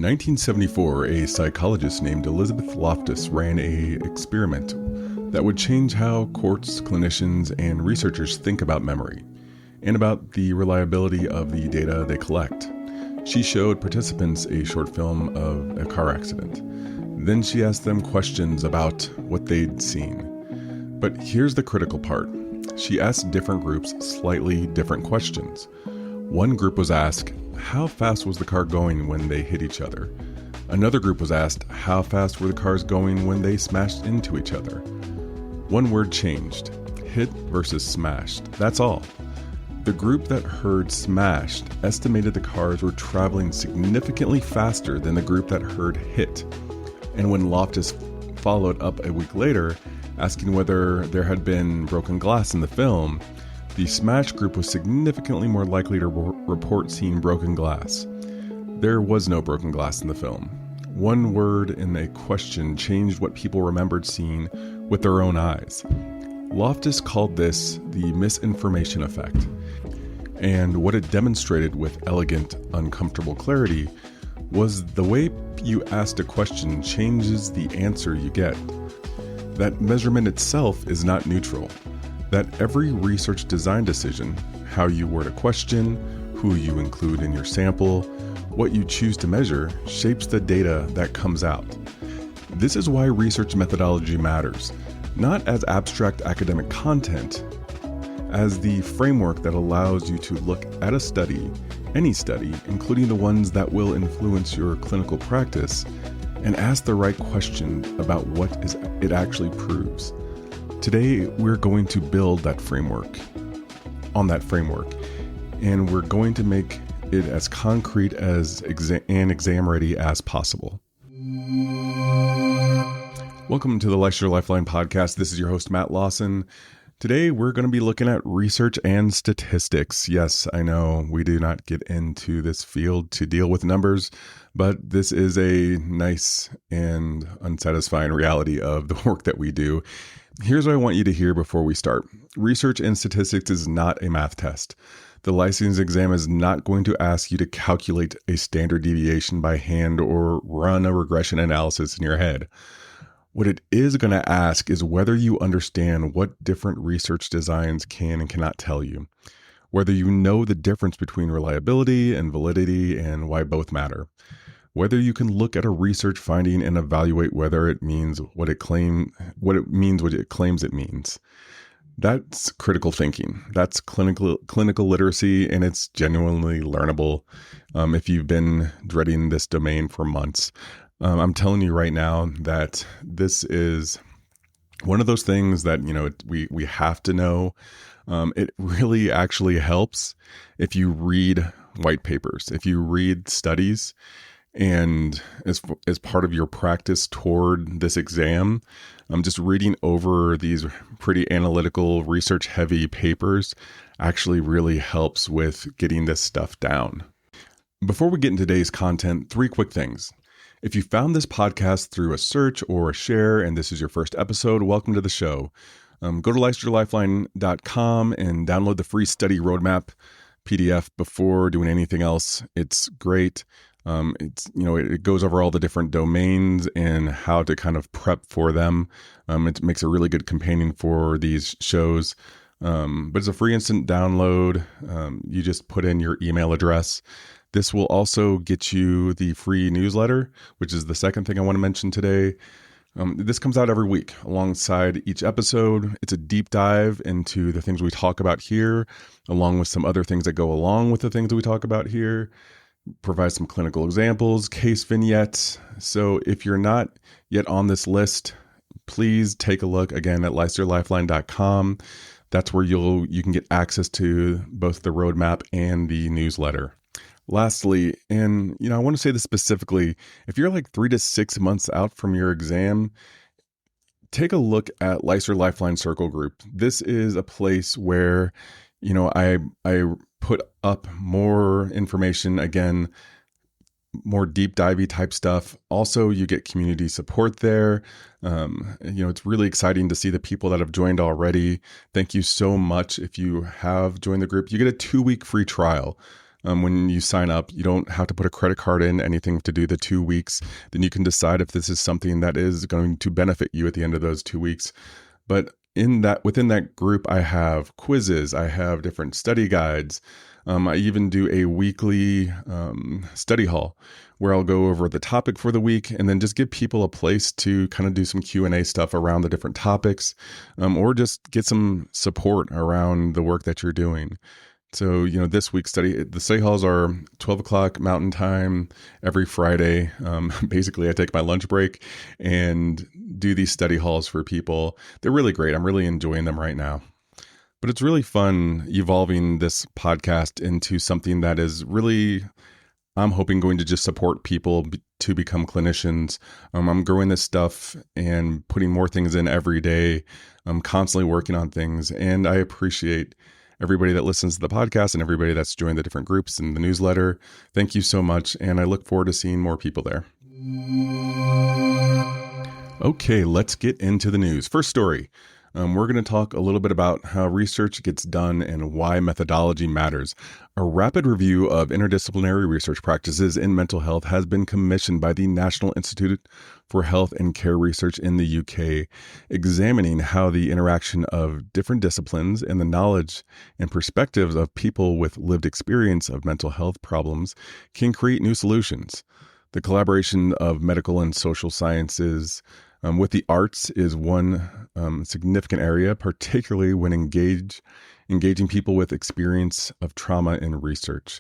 In 1974, a psychologist named Elizabeth Loftus ran an experiment that would change how courts, clinicians, and researchers think about memory and about the reliability of the data they collect. She showed participants a short film of a car accident. Then she asked them questions about what they'd seen. But here's the critical part. She asked different groups slightly different questions. One group was asked, how fast was the car going when they hit each other? Another group was asked, how fast were the cars going when they smashed into each other? One word changed, hit versus smashed, that's all. The group that heard smashed estimated the cars were traveling significantly faster than the group that heard hit. And when Loftus followed up a week later, asking whether there had been broken glass in the film, the smash group was significantly more likely to report seeing broken glass. There was no broken glass in the film. One word in a question changed what people remembered seeing with their own eyes. Loftus called this the misinformation effect. And what it demonstrated with elegant, uncomfortable clarity was the way you asked a question changes the answer you get. That measurement itself is not neutral. That every research design decision, how you word a question, who you include in your sample, what you choose to measure, shapes the data that comes out. This is why research methodology matters, not as abstract academic content, as the framework that allows you to look at a study, any study, including the ones that will influence your clinical practice, and ask the right question about what it actually proves. Today, we're going to build that framework, and we're going to make it as concrete as and exam ready as possible. Welcome to the Licensure Lifeline podcast. This is your host, Matt Lawson. Today, we're going to be looking at research and statistics. Yes, I know we do not get into this field to deal with numbers, but this is a nice and unsatisfying reality of the work that we do. Here's what I want you to hear before we start. Research and statistics is not a math test. The license exam is not going to ask you to calculate a standard deviation by hand or run a regression analysis in your head. What it is going to ask is whether you understand what different research designs can and cannot tell you, whether you know the difference between reliability and validity and why both matter, whether you can look at a research finding and evaluate whether it means what it claims it means. That's critical thinking. That's clinical literacy, and it's genuinely learnable if you've been dreading this domain for months. I'm telling you right now that this is one of those things that, we have to know. It really actually helps if you read white papers, if you read studies, and as part of your practice toward this exam, just reading over these pretty analytical, research-heavy papers actually really helps with getting this stuff down. Before we get into today's content, 3 quick things. If you found this podcast through a search or a share, and this is your first episode, welcome to the show. Go to licensurelifeline.com and download the free study roadmap PDF before doing anything else. It's great. It goes over all the different domains and how to kind of prep for them. It makes a really good companion for these shows. But it's a free instant download. You just put in your email address. This will also get you the free newsletter, which is the second thing I want to mention today. This comes out every week alongside each episode. It's a deep dive into the things we talk about here, along with some other things that go along with the things that we talk about here. Provide some clinical examples, case vignettes. So if you're not yet on this list, please take a look again at licensurelifeline.com. That's where you can get access to both the roadmap and the newsletter. Lastly, and I want to say this specifically, if you're like 3 to 6 months out from your exam, take a look at Licensure Lifeline Circle Group. This is a place where, I put up more information, again, more deep divey type stuff. Also, you get community support there. It's really exciting to see the people that have joined already. Thank you so much. If you have joined the group, you get a 2-week free trial. When you sign up, you don't have to put a credit card in, anything to do the 2 weeks. Then you can decide if this is something that is going to benefit you at the end of those 2 weeks. But within that group, I have quizzes, I have different study guides. I even do a weekly study hall where I'll go over the topic for the week and then just give people a place to kind of do some Q&A stuff around the different topics, or just get some support around the work that you're doing. So, this week's the study halls are 12 o'clock Mountain Time every Friday. Basically, I take my lunch break and do these study halls for people. They're really great. I'm really enjoying them right now. But it's really fun evolving this podcast into something that is really, I'm hoping, going to just support people to become clinicians. I'm growing this stuff and putting more things in every day. I'm constantly working on things, and I appreciate everybody that listens to the podcast and everybody that's joined the different groups and the newsletter. Thank you so much, and I look forward to seeing more people there. Okay, let's get into the news. First story. We're going to talk a little bit about how research gets done and why methodology matters. A rapid review of interdisciplinary research practices in mental health has been commissioned by the National Institute for Health and Care Research in the UK, examining how the interaction of different disciplines and the knowledge and perspectives of people with lived experience of mental health problems can create new solutions. The collaboration of medical and social sciences with the arts is one significant area, particularly when engaging people with experience of trauma in research.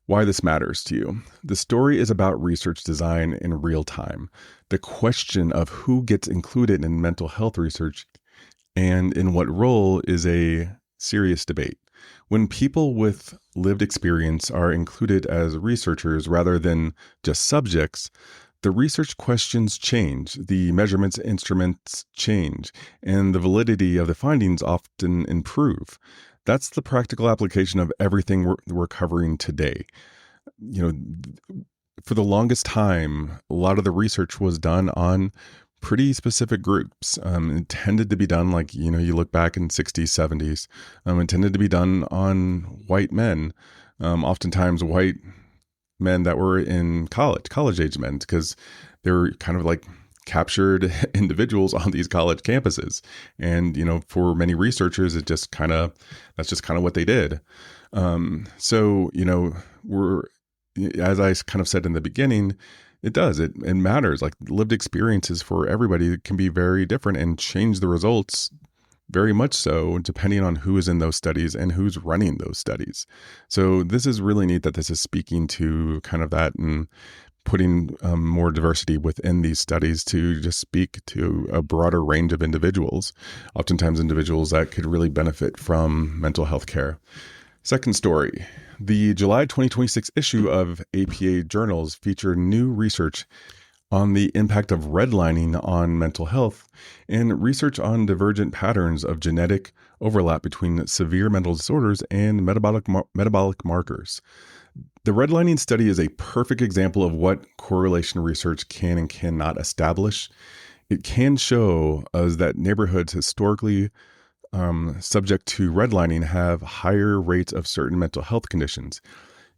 Why this matters to you. The story is about research design in real time. The question of who gets included in mental health research and in what role is a serious debate. When people with lived experience are included as researchers rather than just subjects, the research questions change, the measurements instruments change, and the validity of the findings often improve. That's the practical application of everything we're covering today. For the longest time, a lot of the research was done on pretty specific groups. It tended to be done you look back in 60s, 70s, it tended to be done on white men, oftentimes white men that were in college age men, because they were kind of captured individuals on these college campuses. And, for many researchers, that's just kind of what they did. So, as I kind of said in the beginning, it matters. Lived experiences for everybody can be very different and change the results very much so, depending on who is in those studies and who's running those studies. So this is really neat that this is speaking to kind of that and putting more diversity within these studies to just speak to a broader range of individuals, oftentimes individuals that could really benefit from mental health care. Second story. The July 2026 issue of APA Journals featured new research on the impact of redlining on mental health and research on divergent patterns of genetic overlap between severe mental disorders and metabolic markers. The redlining study is a perfect example of what correlation research can and cannot establish. It can show us that neighborhoods historically subject to redlining have higher rates of certain mental health conditions.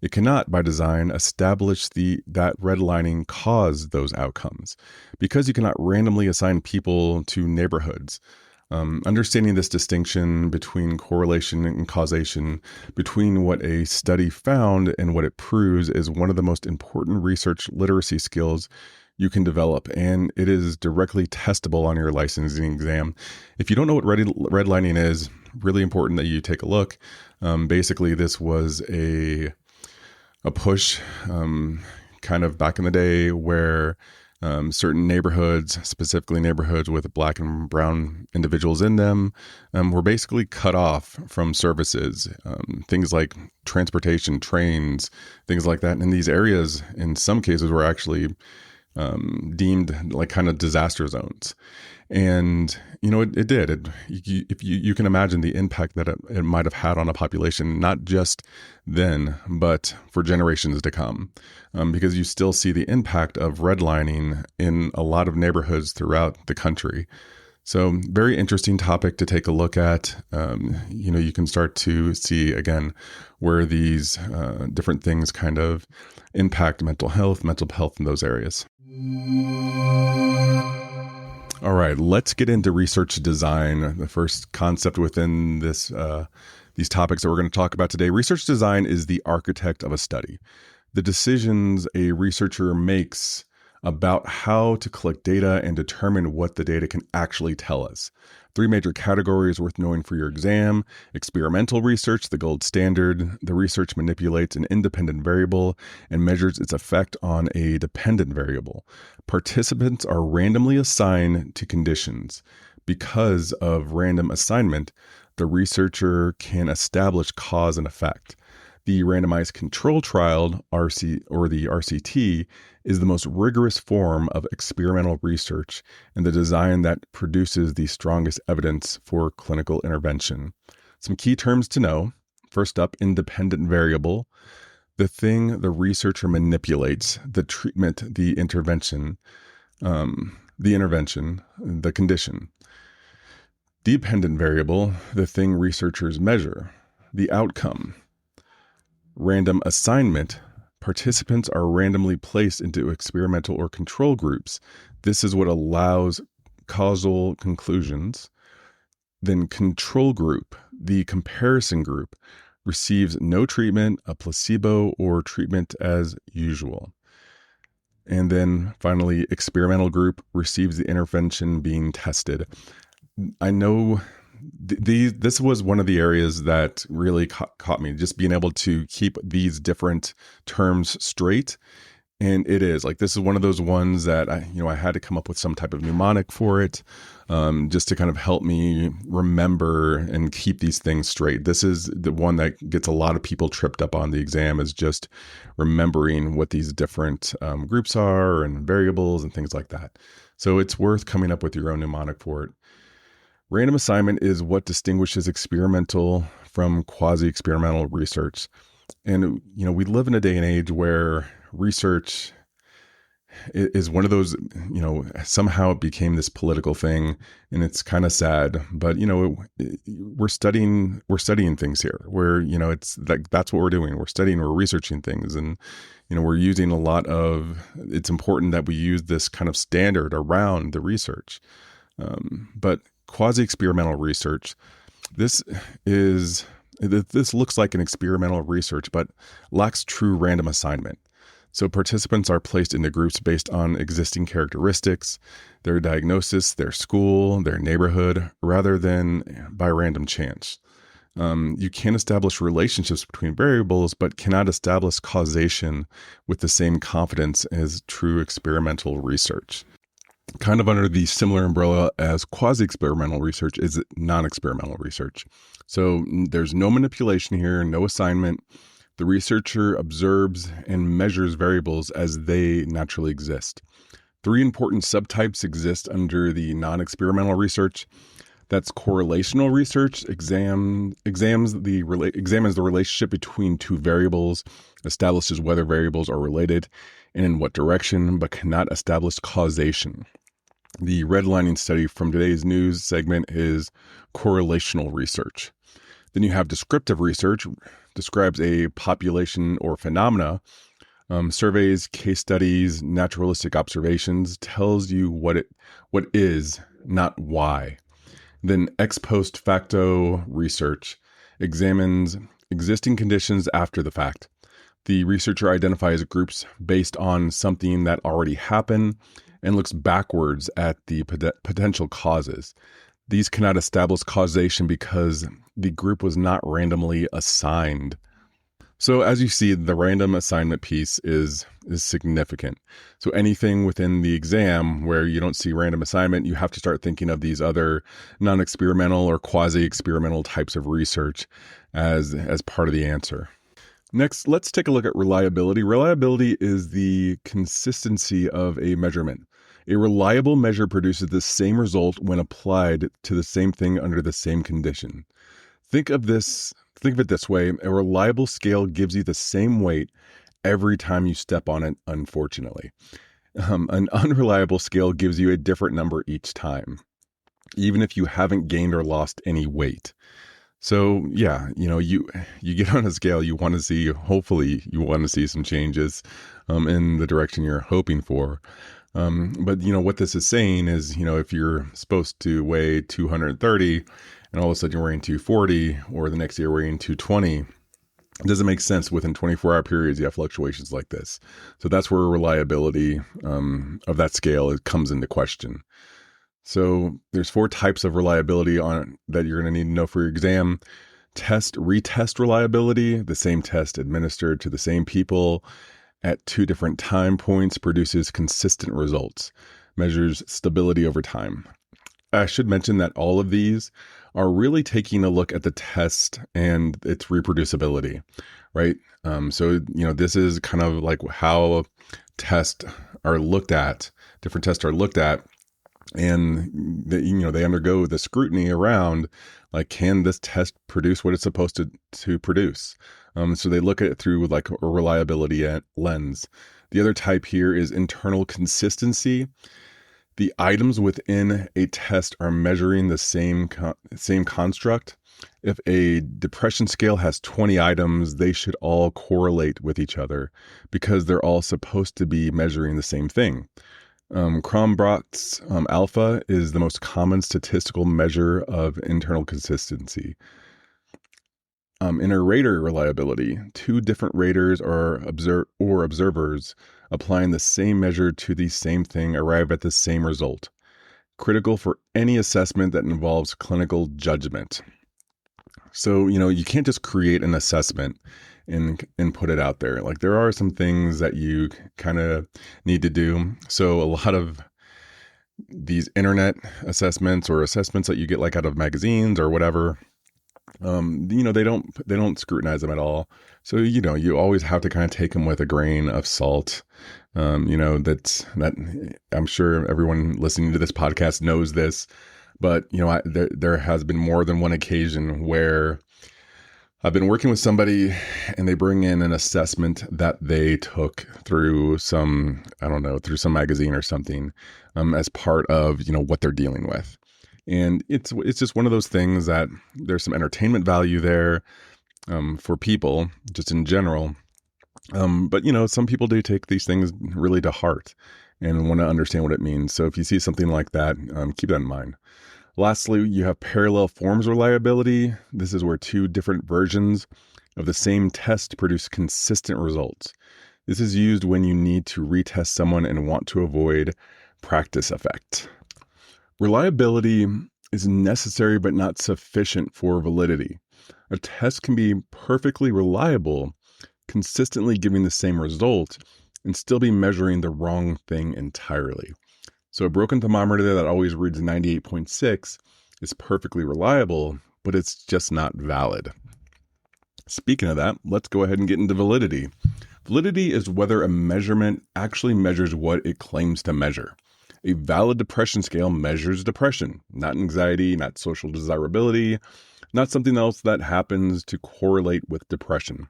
It cannot, by design, establish that redlining caused those outcomes, because you cannot randomly assign people to neighborhoods. Understanding this distinction between correlation and causation, between what a study found and what it proves, is one of the most important research literacy skills you can develop, and it is directly testable on your licensing exam. If you don't know what redlining is, really important that you take a look. Basically, this was a push kind of back in the day where certain neighborhoods, specifically neighborhoods with Black and brown individuals in them, were basically cut off from services, things like transportation, trains, things like that. And these areas, in some cases, were actually deemed like kind of disaster zones. And, it did. You can imagine the impact that it might have had on a population, not just then, but for generations to come, because you still see the impact of redlining in a lot of neighborhoods throughout the country. So very interesting topic to take a look at. You can start to see, again, where these different things kind of impact mental health in those areas. All right, let's get into research design. The first concept within these topics that we're going to talk about today. Research design is the architect of a study. The decisions a researcher makes about how to collect data and determine what the data can actually tell us. Three major categories worth knowing for your exam: experimental research, the gold standard. The research manipulates an independent variable and measures its effect on a dependent variable. Participants are randomly assigned to conditions. Because of random assignment, the researcher can establish cause and effect. The randomized control trial, the RCT, is the most rigorous form of experimental research and the design that produces the strongest evidence for clinical intervention. Some key terms to know. First up, independent variable. The thing the researcher manipulates, the treatment, the intervention, the condition. Dependent variable, the thing researchers measure, the outcome. Random assignment. Participants are randomly placed into experimental or control groups. This is what allows causal conclusions. Then control group, the comparison group, receives no treatment, a placebo, or treatment as usual. And then finally, experimental group receives the intervention being tested. I know this was one of the areas that really caught me, just being able to keep these different terms straight. And it is like, this is one of those ones that I had to come up with some type of mnemonic for it, just to kind of help me remember and keep these things straight. This is the one that gets a lot of people tripped up on the exam, is just remembering what these different groups are and variables and things like that. So it's worth coming up with your own mnemonic for it. Random assignment is what distinguishes experimental from quasi-experimental research. And, we live in a day and age where research is one of those, somehow it became this political thing, and it's kind of sad, but, we're studying things here where, it's like, that's what we're doing. We're studying, we're researching things, and, we're using it's important that we use this kind of standard around the research. But quasi-experimental research, this looks like an experimental research, but lacks true random assignment. So participants are placed into groups based on existing characteristics, their diagnosis, their school, their neighborhood, rather than by random chance. You can establish relationships between variables, but cannot establish causation with the same confidence as true experimental research. Kind of under the similar umbrella as quasi-experimental research is non-experimental research. So there's no manipulation here, no assignment. The researcher observes and measures variables as they naturally exist. Three important subtypes exist under the non-experimental research. That's correlational research, examines the relationship between two variables, establishes whether variables are related and in what direction, but cannot establish causation. The redlining study from today's news segment is correlational research. Then you have descriptive research, describes a population or phenomena, surveys, case studies, naturalistic observations, tells you what is, not why. Then ex post facto research examines existing conditions after the fact. The researcher identifies groups based on something that already happened and looks backwards at the potential causes. These cannot establish causation because the group was not randomly assigned. So as you see, the random assignment piece is significant. So anything within the exam where you don't see random assignment, you have to start thinking of these other non-experimental or quasi-experimental types of research as part of the answer. Next, let's take a look at reliability. Reliability is the consistency of a measurement. A reliable measure produces the same result when applied to the same thing under the same condition. Think of it this way. A reliable scale gives you the same weight every time you step on it, unfortunately. An unreliable scale gives you a different number each time. even if you haven't gained or lost any weight. So yeah, you get on a scale, you want to see, hopefully you want to see some changes in the direction you're hoping for. But what this is saying is, if you're supposed to weigh 230 and all of a sudden you're weighing 240, or the next year weighing 220, it doesn't make sense. Within 24-hour periods, you have fluctuations like this. So that's where reliability of that scale comes into question. So there's 4 types of reliability that you're going to need to know for your exam. Retest reliability, the same test administered to the same people at 2 different time points produces consistent results, measures stability over time. I should mention that all of these are really taking a look at the test and its reproducibility, right? So this is kind of like how tests are looked at, different tests are looked at, and they undergo the scrutiny around, like, can this test produce what it's supposed to produce? So they look at it through like a reliability lens. The other type here is internal consistency. The items within a test are measuring the same construct. If a depression scale has 20 items, they should all correlate with each other because they're all supposed to be measuring the same thing. Cronbach's alpha is the most common statistical measure of internal consistency. In a rater reliability, 2 different raters or observers applying the same measure to the same thing arrive at the same result. Critical for any assessment that involves clinical judgment. So, you can't just create an assessment and put it out there. Like, there are some things that you kind of need to do. So a lot of these internet assessments or assessments that you get like out of magazines or whatever, they don't scrutinize them at all. So, you always have to kind of take them with a grain of salt. That I'm sure everyone listening to this podcast knows this, but there has been more than one occasion where I've been working with somebody and they bring in an assessment that they took through some magazine or something, as part of, what they're dealing with. And it's just one of those things that there's some entertainment value there, for people just in general. But some people do take these things really to heart and want to understand what it means. So if you see something like that, keep that in mind. Lastly, you have parallel forms reliability. This is where 2 different versions of the same test produce consistent results. This is used when you need to retest someone and want to avoid practice effect. Reliability is necessary but not sufficient for validity. A test can be perfectly reliable, consistently giving the same result, and still be measuring the wrong thing entirely. So a broken thermometer that always reads 98.6 is perfectly reliable, but it's just not valid. Speaking of that, let's go ahead and get into validity. Validity is whether a measurement actually measures what it claims to measure. A valid depression scale measures depression, not anxiety, not social desirability, not something else that happens to correlate with depression.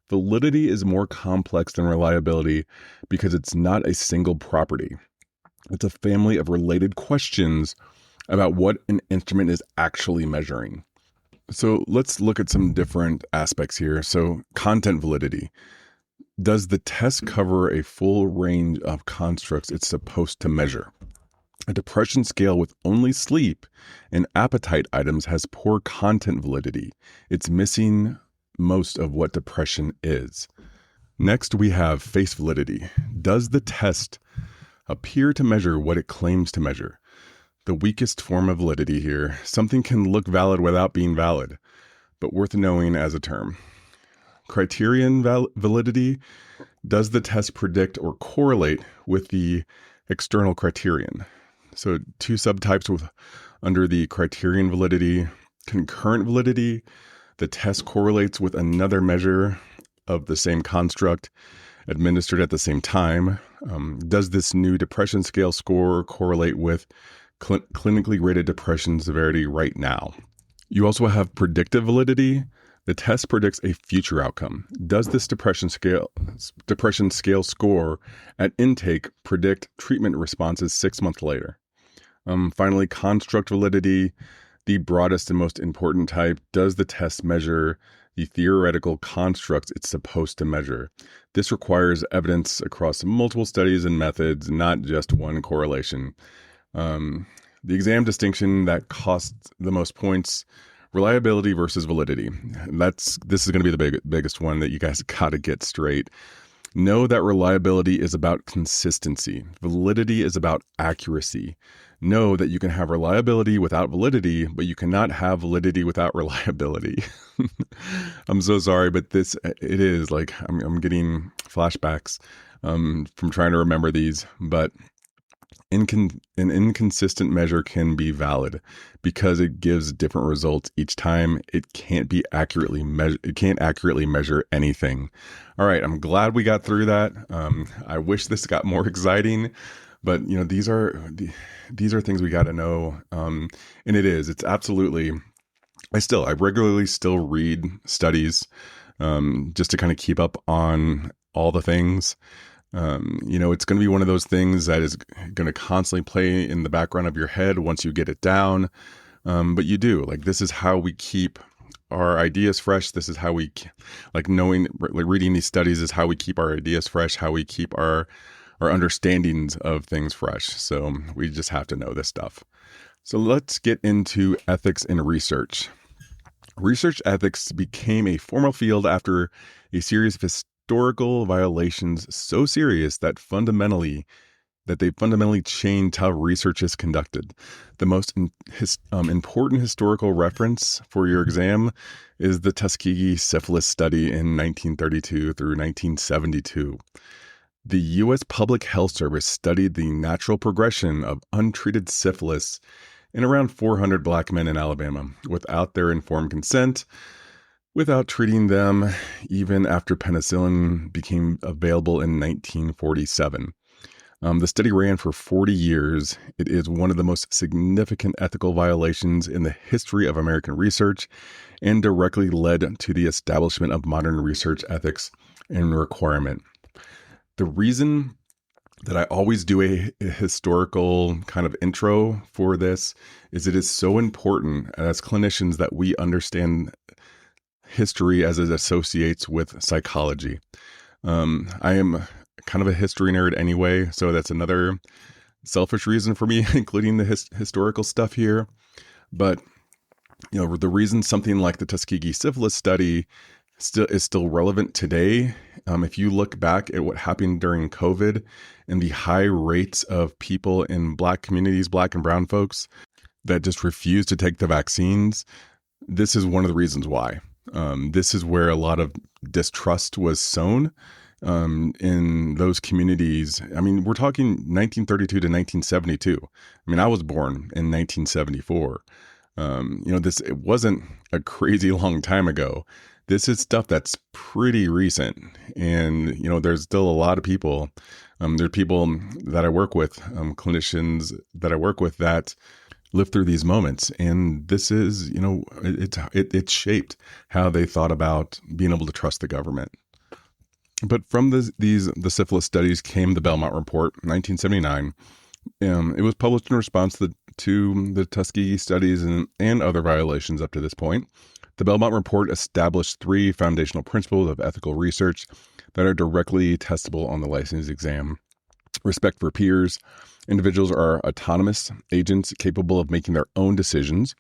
Validity is more complex than reliability because it's not a single property. It's a family of related questions about what an instrument is actually measuring. So let's look at some different aspects here. So content validity. Does the test cover a full range of constructs it's supposed to measure? A depression scale with only sleep and appetite items has poor content validity. It's missing most of what depression is. Next, we have face validity. Does the test appear to measure what it claims to measure? The weakest form of validity here. Something can look valid without being valid, but worth knowing as a term. Criterion validity. Does the test predict or correlate with the external criterion? So 2 subtypes under the criterion validity. Concurrent validity. The test correlates with another measure of the same construct administered at the same time. Does this new depression scale score correlate with clinically rated depression severity right now? You also have predictive validity. The test predicts a future outcome. Does this depression scale score at intake predict treatment responses 6 months later? Finally, construct validity, the broadest and most important type. Does the test measure the theoretical constructs it's supposed to measure? This requires evidence across multiple studies and methods, not just one correlation. The exam distinction that costs the most points: reliability versus validity. This is going to be the biggest one that you guys got to get straight. Know that reliability is about consistency. Validity is about accuracy. Know that you can have reliability without validity, but you cannot have validity without reliability. I'm so sorry, but it is like I'm getting flashbacks from trying to remember these, but an inconsistent measure can be valid because it gives different results each time. It can't accurately measure anything. All right, I'm glad we got through that. I wish this got more exciting, but these are things we got to know. And it's absolutely. I regularly still read studies just to kind of keep up on all the things. It's going to be one of those things that is going to constantly play in the background of your head once you get it down. But you do, this is how we keep our ideas fresh. This is how we, reading these studies is how we keep our ideas fresh, how we keep our understandings of things fresh. So we just have to know this stuff. So let's get into ethics in research. Research ethics became a formal field after a series of historical violations so serious that they fundamentally changed how research is conducted. The most important historical reference for your exam is the Tuskegee syphilis study in 1932 through 1972. The U.S. Public Health Service studied the natural progression of untreated syphilis in around 400 Black men in Alabama without their informed consent, without treating them even after penicillin became available in 1947. The study ran for 40 years. It is one of the most significant ethical violations in the history of American research and directly led to the establishment of modern research ethics and requirement. The reason that I always do a historical kind of intro for this is it is so important as clinicians that we understand history as it associates with psychology. I am kind of a history nerd anyway, so that's another selfish reason for me including the historical stuff here. But the reason something like the Tuskegee syphilis study is still relevant today, if you look back at what happened during COVID and the high rates of people in Black communities, Black and brown folks, that just refused to take the vaccines, this is one of the reasons why. This is where a lot of distrust was sown in those communities. I mean, we're talking 1932 to 1972. I mean, I was born in 1974. It wasn't a crazy long time ago. This is stuff that's pretty recent. And, there's still a lot of people. There are people that I work with, clinicians that I work with that live through these moments. And this is, it shaped how they thought about being able to trust the government. But from the syphilis studies came the Belmont Report, 1979. It was published in response to the Tuskegee studies and other violations up to this point. The Belmont Report established 3 foundational principles of ethical research that are directly testable on the license exam. Respect for peers. Individuals are autonomous agents capable of making their own decisions.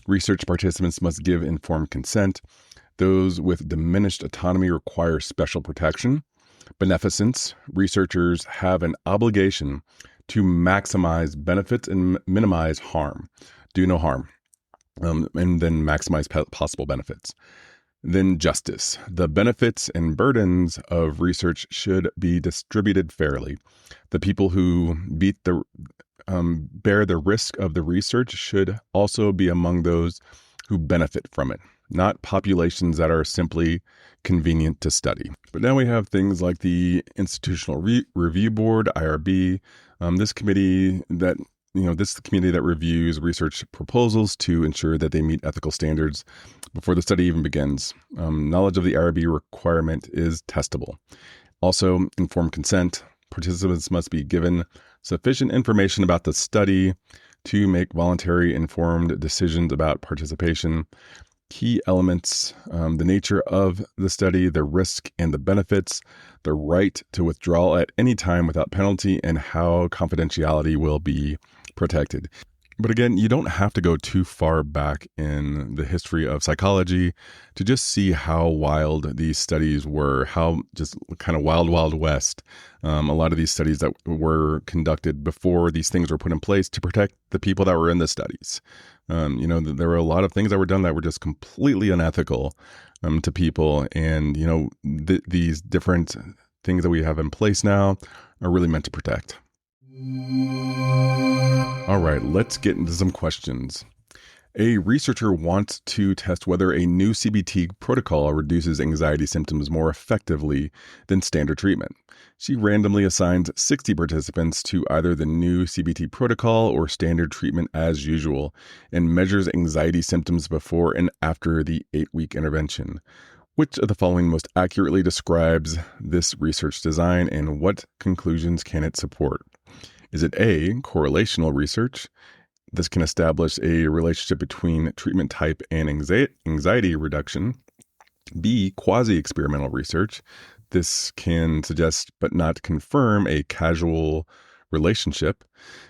Research participants must give informed consent. Those with diminished autonomy require special protection. Beneficence. Researchers have an obligation to maximize benefits and minimize harm. Do no harm. And then maximize possible benefits. Then justice. The benefits and burdens of research should be distributed fairly. The people who bear the risk of the research should also be among those who benefit from it, not populations that are simply convenient to study. But now we have things like the Institutional Review Board, IRB, this committee that reviews research proposals to ensure that they meet ethical standards before the study even begins. Knowledge of the IRB requirement is testable. Also, informed consent. Participants must be given sufficient information about the study to make voluntary informed decisions about participation. Key elements, the nature of the study, the risk and the benefits, the right to withdraw at any time without penalty, and how confidentiality will be protected. But again, you don't have to go too far back in the history of psychology to just see how wild these studies were, how just kind of wild, wild west. A lot of these studies that were conducted before these things were put in place to protect the people that were in the studies. There were a lot of things that were done that were just completely unethical to people. And, these different things that we have in place now are really meant to protect. All right, let's get into some questions. A researcher wants to test whether a new CBT protocol reduces anxiety symptoms more effectively than standard treatment. She randomly assigns 60 participants to either the new CBT protocol or standard treatment as usual and measures anxiety symptoms before and after the 8-week intervention. Which of the following most accurately describes this research design, and what conclusions can it support? Is it A, correlational research? This can establish a relationship between treatment type and anxiety reduction. B, quasi-experimental research. This can suggest but not confirm a causal relationship.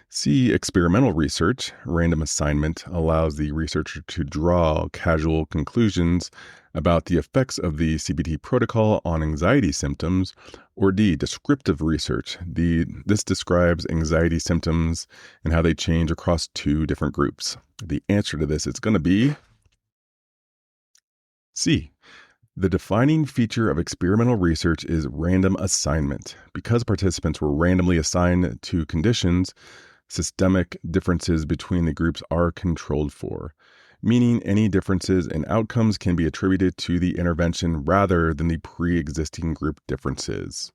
C, experimental research. Random assignment allows the researcher to draw causal conclusions about the effects of the CBT protocol on anxiety symptoms. Or D, descriptive research. This describes anxiety symptoms and how they change across 2 different groups. The answer to this is going to be C. The defining feature of experimental research is random assignment. Because participants were randomly assigned to conditions, systemic differences between the groups are controlled for, meaning any differences in outcomes can be attributed to the intervention rather than the pre-existing group differences.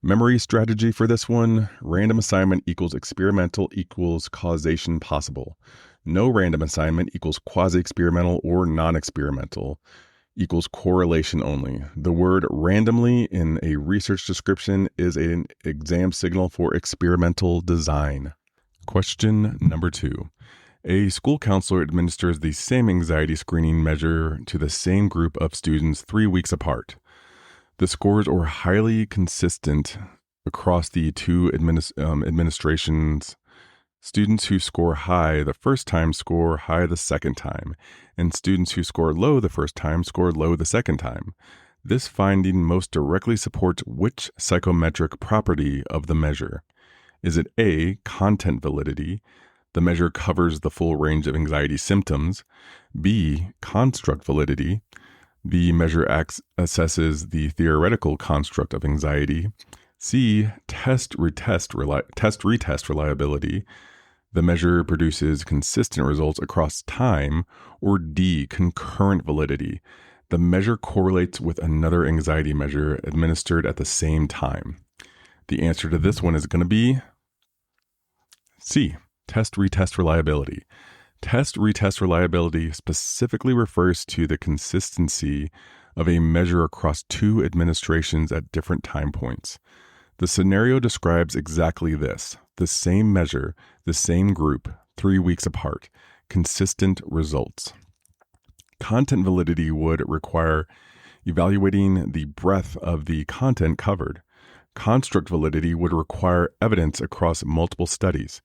Memory strategy for this one: random assignment equals experimental equals causation possible. No random assignment equals quasi-experimental or non-experimental equals correlation only. The word randomly in a research description is an exam signal for experimental design. Question number 2. A school counselor administers the same anxiety screening measure to the same group of students 3 weeks apart. The scores are highly consistent across the 2 administrations. Students who score high the first time score high the second time, and students who score low the first time score low the second time. This finding most directly supports which psychometric property of the measure? Is it A, content validity? The measure covers the full range of anxiety symptoms. B, construct validity. The measure assesses the theoretical construct of anxiety. C, test-retest reliability. The measure produces consistent results across time. Or D, concurrent validity. The measure correlates with another anxiety measure administered at the same time. The answer to this one is going to be C, test-retest reliability. Test-retest reliability specifically refers to the consistency of a measure across 2 administrations at different time points. The scenario describes exactly this: the same measure, the same group, 3 weeks apart, consistent results. Content validity would require evaluating the breadth of the content covered. Construct validity would require evidence across multiple studies.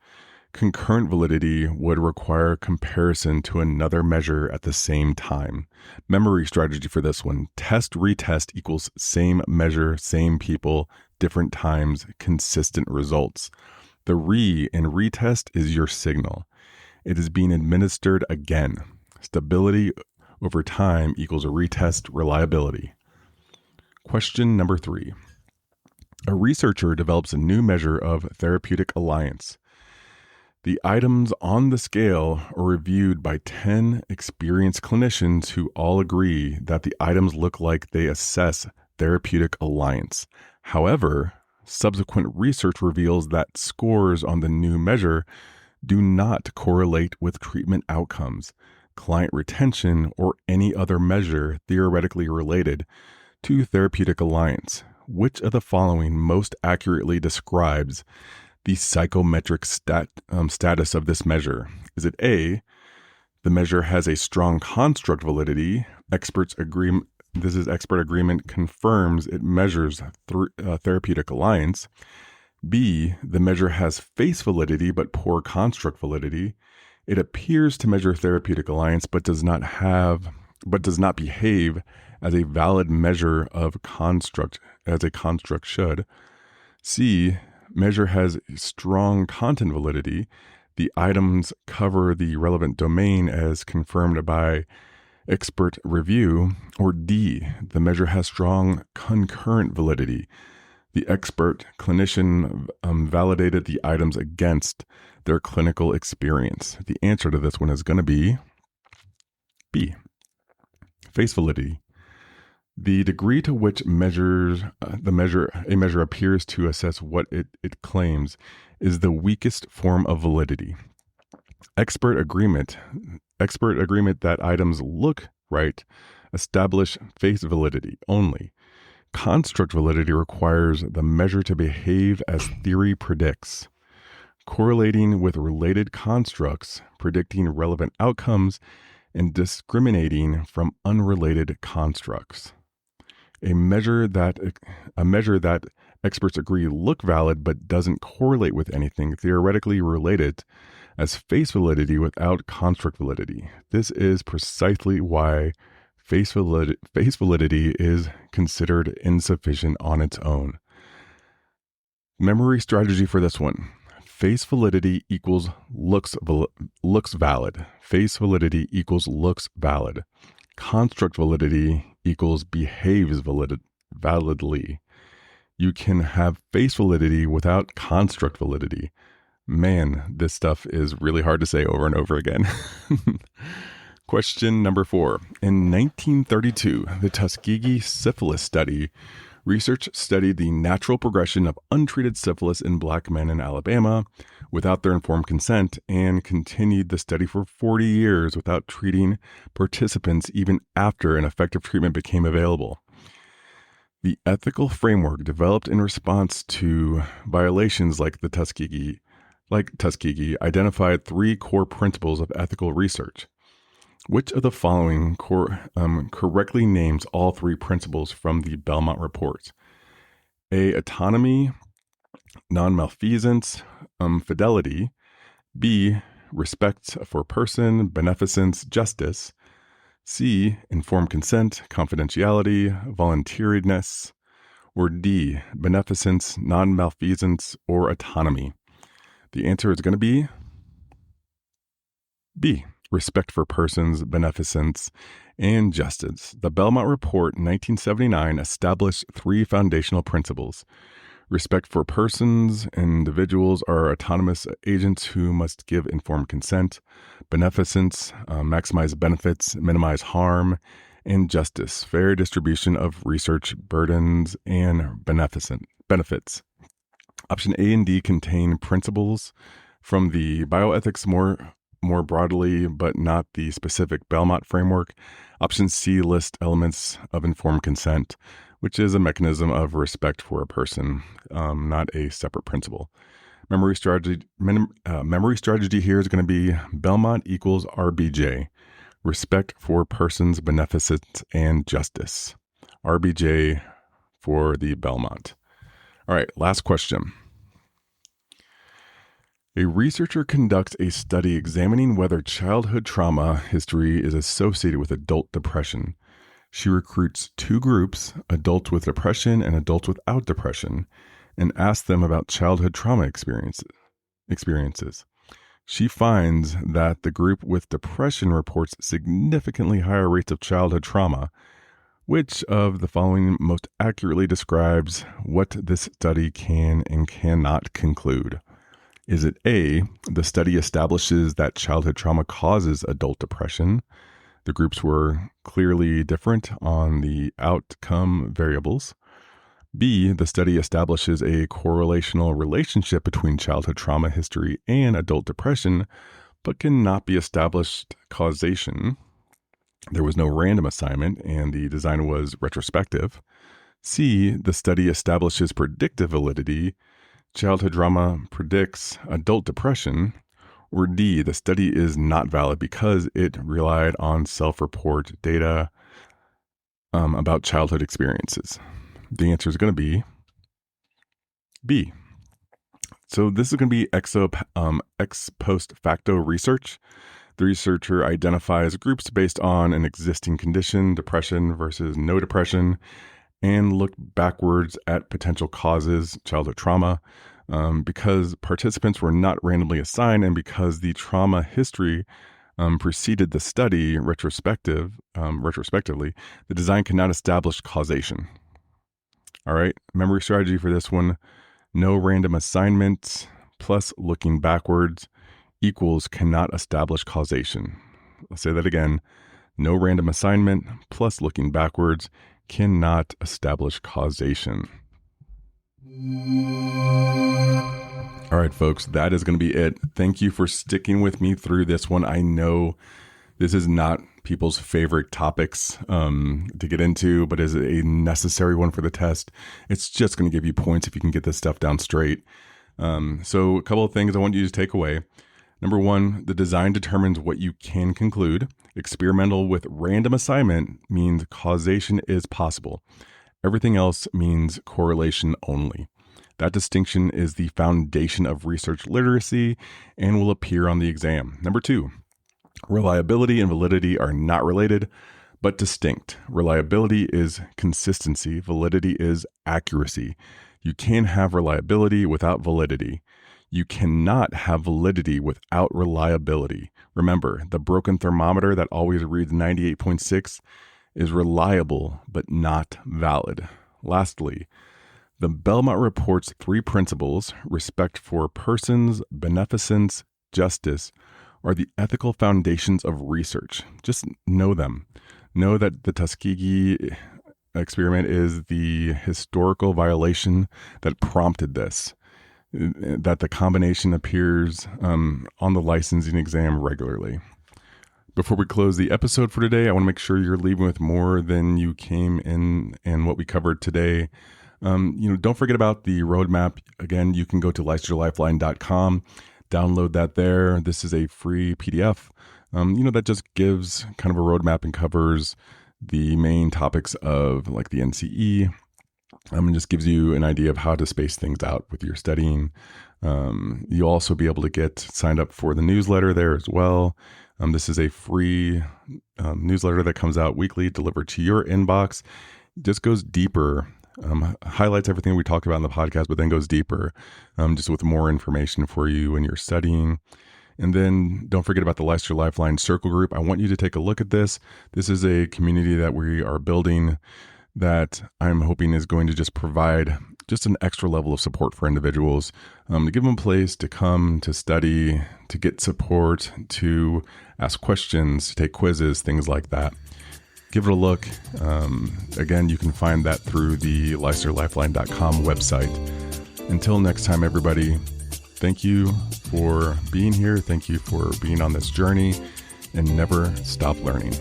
Concurrent validity would require comparison to another measure at the same time. Memory strategy for this one: test-retest equals same measure, same people, different times, consistent results. The re in retest is your signal. It is being administered again. Stability over time equals a retest reliability. Question number 3. A researcher develops a new measure of therapeutic alliance. The items on the scale are reviewed by 10 experienced clinicians who all agree that the items look like they assess therapeutic alliance. However, subsequent research reveals that scores on the new measure do not correlate with treatment outcomes, client retention, or any other measure theoretically related to therapeutic alliance. Which of the following most accurately describes the psychometric status of this measure? Is it A, the measure has a strong construct validity? Expert agreement confirms it measures therapeutic alliance. B, the measure has face validity but poor construct validity. It appears to measure therapeutic alliance but does not behave as a valid measure of construct as a construct should. C, measure has strong content validity. The items cover the relevant domain as confirmed by expert review. Or D, the measure has strong concurrent validity. The expert clinician validated the items against their clinical experience. The answer to this one is going to be B, face validity. The degree to which a measure appears to assess what it claims is the weakest form of validity. Expert agreement that items look right establish face validity only. Construct validity requires the measure to behave as theory predicts, correlating with related constructs, predicting relevant outcomes, and discriminating from unrelated constructs. A measure that experts agree look valid but doesn't correlate with anything theoretically related as face validity without construct validity. This is precisely why face validity is considered insufficient on its own. Memory strategy for this one. Face validity equals looks valid. Face validity equals looks valid. Construct validity equals behaves validly. You can have face validity without construct validity. Man, this stuff is really hard to say over and over again. Question number 4. In 1932, the Tuskegee syphilis study, research studied the natural progression of untreated syphilis in black men in Alabama without their informed consent and continued the study for 40 years without treating participants even after an effective treatment became available. The ethical framework developed in response to violations like Tuskegee identified 3 core principles of ethical research. Which of the following correctly names all 3 principles from the Belmont Report? A, autonomy, non-malfeasance, fidelity. B, respect for person, beneficence, justice. C, informed consent, confidentiality, voluntariness. Or D, beneficence, non-malfeasance, or autonomy. The answer is going to be B, respect for persons, beneficence, and justice. The Belmont Report 1979 established 3 foundational principles. Respect for persons, individuals are autonomous agents who must give informed consent. Beneficence, maximize benefits, minimize harm. And justice, fair distribution of research burdens and benefits. Option A and D contain principles from the bioethics more broadly, but not the specific Belmont framework. Option C lists elements of informed consent, which is a mechanism of respect for a person, not a separate principle. Memory strategy here is going to be Belmont equals RBJ, respect for persons, beneficence, and justice. RBJ for the Belmont. All right, last question. A researcher conducts a study examining whether childhood trauma history is associated with adult depression. She recruits 2 groups, adults with depression and adults without depression, and asks them about childhood trauma experiences. She finds that the group with depression reports significantly higher rates of childhood trauma. Which of the following most accurately describes what this study can and cannot conclude? Is it A, the study establishes that childhood trauma causes adult depression? The groups were clearly different on the outcome variables. B, the study establishes a correlational relationship between childhood trauma history and adult depression, but cannot be established causation. There was no random assignment, and the design was retrospective. C, the study establishes predictive validity. childhood drama predicts adult depression, or D, the study is not valid because it relied on self-report data about childhood experiences. The answer is going to be B. So this is going to be ex post facto research. The researcher identifies groups based on an existing condition, depression versus no depression, and looked backwards at potential causes, childhood trauma, because participants were not randomly assigned and because the trauma history preceded the study retrospectively, the design cannot establish causation. All right, memory strategy for this one: no random assignment plus looking backwards equals cannot establish causation. I'll say that again. No random assignment plus looking backwards cannot establish causation. All right, folks, that is going to be it. Thank you for sticking with me through this one. I know this is not people's favorite topics to get into, but is a necessary one for the test. It's just going to give you points if you can get this stuff down straight. So a couple of things I want you to take away. Number one, the design determines what you can conclude. Experimental with random assignment means causation is possible. Everything else means correlation only. That distinction is the foundation of research literacy and will appear on the exam. Number two, reliability and validity are not related, but distinct. Reliability is consistency. Validity is accuracy. You can have reliability without validity. You cannot have validity without reliability. Remember, the broken thermometer that always reads 98.6 is reliable, but not valid. Lastly, the Belmont Report's 3 principles, respect for persons, beneficence, justice, are the ethical foundations of research. Just know them. Know that the Tuskegee experiment is the historical violation that prompted this, that the combination appears on the licensing exam regularly. Before we close the episode for today, I want to make sure you're leaving with more than you came in and what we covered today. Don't forget about the roadmap. Again, you can go to LeicesterLifeline.com, download that there. This is a free PDF, that just gives kind of a roadmap and covers the main topics of like the NCE, and just gives you an idea of how to space things out with your studying. You'll also be able to get signed up for the newsletter there as well. This is a free newsletter that comes out weekly, delivered to your inbox. It just goes deeper, highlights everything we talked about in the podcast, but then goes deeper, just with more information for you when you're studying. And then don't forget about the Leicester Lifeline Circle Group. I want you to take a look at this. This is a community that we are building that I'm hoping is going to just provide just an extra level of support for individuals, to give them a place to come, to study, to get support, to ask questions, to take quizzes, things like that. Give it a look. Again, you can find that through the LeicesterLifeline.com website. Until next time, everybody, thank you for being here. Thank you for being on this journey, and never stop learning.